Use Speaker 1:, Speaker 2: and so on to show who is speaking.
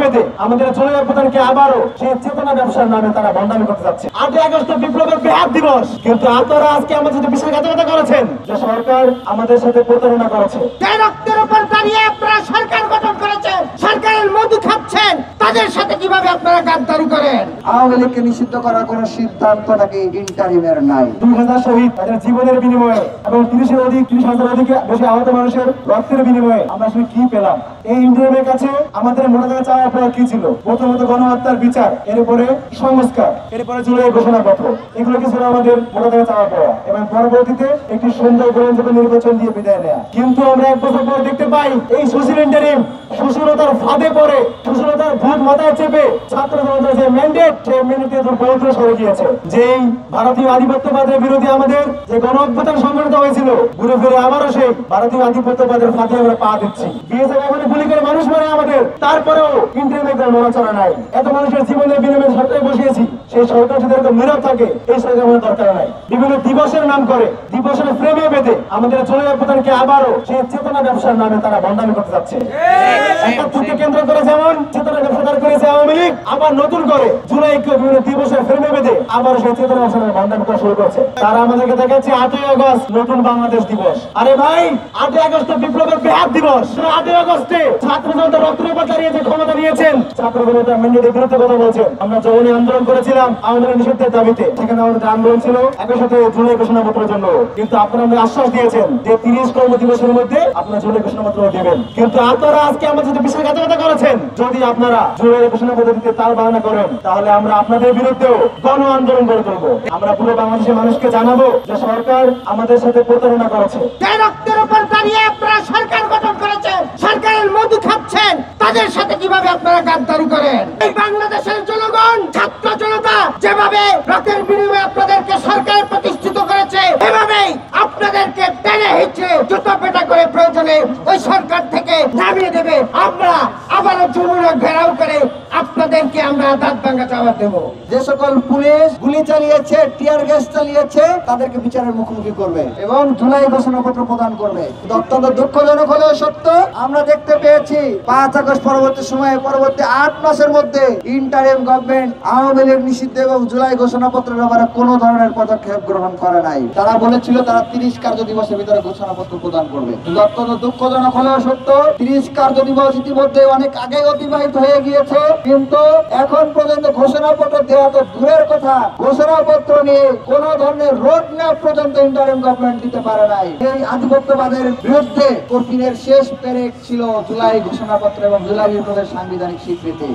Speaker 1: বেঁধে আমাদের জুলাই অভ্যুত্থানকে আবারও সেই চেতনা ব্যবসার নামে তারা বন্ডামি করতে যাচ্ছে। 8ই আগস্ট বিপ্লবের বৃহৎ দিবস, কিন্তু আপনারা আজকে আমাদের সাথে বিশ্বাসঘাতকতা করেছেন যে সরকার আমাদের সাথে প্রতারণা করেছে।
Speaker 2: যে রক্তের উপর দাঁড়িয়ে আপনারা সরকার গঠন করেছেন, সরকারের মধু খাচ্ছেন, তাদের সাথে কিভাবে আপনারা গাদ্দারি করেন?
Speaker 3: আওয়ামী লীগকে নিষিদ্ধ করার কোন সিদ্ধান্ত নাকি ইন্টারিমের নাই।
Speaker 1: 2000 শহীদ তাদের জীবনের বিনিময়ে এবং 30,000 অধিক বেশি আহত মানুষের রক্তের বিনিময়ে আমরা আসলে কি পেলাম? এই ইন্টারিমের কাছে আমাদের মোটা দাগে চাওয়া পাওয়া কি ছিল? প্রথমত গণহত্যার বিচার, এরপরে সংস্কার, এরপরে জুলাই ঘোষণাপত্র, এগুলো কি ছিল আমাদের মোটা দাগে চাওয়া পাওয়া, এবং পরবর্তীতে একটি সুন্দর গ্রহণযোগ্য নির্বাচন দিয়ে বিদায় নেয়া। কিন্তু আমরা এক বছর পর দেখতে পাই এই সোশ্যাল ইন্টারিম সুশীলতার ফাঁদে পড়ে, সুশীলতার ভূত মাথায় চেপে ছাত্র জনতার যে ম্যান্ডেট, সেই ম্যান্ডেটে বহুদূর সরে গিয়েছে। যেই ভারতীয় আধিপত্যবাদের বিরোধী আমাদের যে গণ অভ্যুত্থান সংগঠিত হয়েছিল, ঘুরে ফিরে আবারও সেই ভারতীয় আধিপত্যবাদের ফাঁদে আমরা পা দিচ্ছি। বিএসএফ এখানে গুলি করে মানুষ মারে আমাদের, তারপরেও ইন্টারিমের কোনো নড়াচড়া নাই। এত মানুষের জীবনের বিনিময়ে সরকারে বসিয়েছি, সেই সরকার যদি এরকম নীরব থাকে, এই সরকার আমাদের দরকার নাই। বিভিন্ন দিবসের নাম করে, দিবসের ফ্রেমে বেঁধে আমাদের জুলাই অভ্যুত্থানকে আবারও সেই চেতনা ব্যবসার নামে তারা বন্ডামি করতে যাচ্ছে। একাত্তরকে কেন্দ্র করে যেমন চেতনা ব্যবসা করেছে আওয়ামী লীগ, আবার নতুন করে জুলাইকে বিভিন্ন দিবসের ফ্রেমে বেঁধে আবার সেই চেতনা ব্যবসা বন্ডামি করা শুরু করছে। তারা আমাদেরকে দেখাচ্ছে 8ই আগস্ট নতুন বাংলাদেশ দিবস। আরে ভাই, 8ই আগস্ট বিপ্লবের বৃহৎ দিবস। 8ই আগস্টে ছাত্র জনতা রক্তের উপর দাঁড়িয়ে যে ক্ষমতা নিয়েছেন, ছাত্র জনতা ম্যান্ডেটের বিরুদ্ধে কথা বলছেন। আমরা যখনই আন্দোলন করেছিলাম আওয়ামী লীগ নিষিদ্ধের দাবিতে, সেখানে আমাদের আন্দোলন ছিল একই সাথে জুলাই ঘোষণাপত্রের জন্য। কিন্তু আপনারা আমাদের আশ্বাস দিয়েছেন যে 30 কর্মদিবসের মধ্যে আপনারা জুলাই ঘোষণাপত্র দেবেন। কিন্তু আপনারা আজকে আমাদের সাথে বিশ্বাসঘাতকতা করেছেন। যদি আপনারা জুলাই ঘোষণাপত্র দিতে তাল বাহানা করেন, তাহলে আমরা আপনাদের বিরুদ্ধেও গণ আন্দোলন গড়ে তুলবো। আমরা পুরো বাংলাদেশের মানুষকে জানাবো যে সরকার আমাদের সাথে প্রতারণা করেছে।
Speaker 2: যে রক্তের উপর দাঁড়িয়ে আপনারা সরকার গঠন করেছেন, সরকারের মধু খাচ্ছেন, তাদের সাথে কিভাবে আপনারা গাদ্দারি করেন? এই বাংলাদেশের জনগণ, ছাত্র জনতা যেভাবে রক্তের বিনিময়ে আপনাদেরকে সরকার প্রতিষ্ঠিত করেছে, এভাবেই আপনাদেরকে টেনে হিচড়ে জুতো পেটা করে প্রয়োজনে ওই সরকার থেকে নামিয়ে দেবে। আমরা আবারও জুলুমে ঘেরাও করে আপনাদেরকে আমরা দাঁত ভাঙা জবাব দেব।
Speaker 3: যে সকল পুলিশ গুলি চালিয়েছে, টিয়ার গ্যাস চালিয়েছে, তাদেরকে বিচারের মুখোমুখি করবে এবং জুলাই ঘোষণাপত্র প্রদান করবে। অত্যন্ত দুঃখজনক হলেও সত্য, আমরা দেখতে পেয়েছি 5 আগস্ট পরবর্তী 8 মাসের মধ্যে ইন্টারিম গভর্নমেন্ট আওয়ামী লীগ নিষিদ্ধ এবং জুলাই ঘোষণাপত্রের ব্যাপারে কোনো ধরনের পদক্ষেপ গ্রহণ করে নাই। তারা বলেছিল তারা 30 কার্য দিবসের ভিতরে ঘোষণাপত্র প্রদান করবে। অত্যন্ত দুঃখজনক হলেও সত্য, 30 কার্য দিবস ইতিমধ্যে অনেক আগে অতিবাহিত হয়ে গিয়েছে, কিন্তু এখন পর্যন্ত ঘোষণাপত্র দেওয়া তো দূরের কথা, ঘোষণাপত্র নিয়ে কোন ধরনের রোড ম্যাপ পর্যন্ত ইন্টারিম গভর্নমেন্ট দিতে পারে নাই। এই আধিপত্যবাদের বিরুদ্ধে কঠিনের শেষ পেরেক ছিল জুলাই ঘোষণাপত্র এবং জুলাই বিপ্লবের সাংবিধানিক স্বীকৃতি।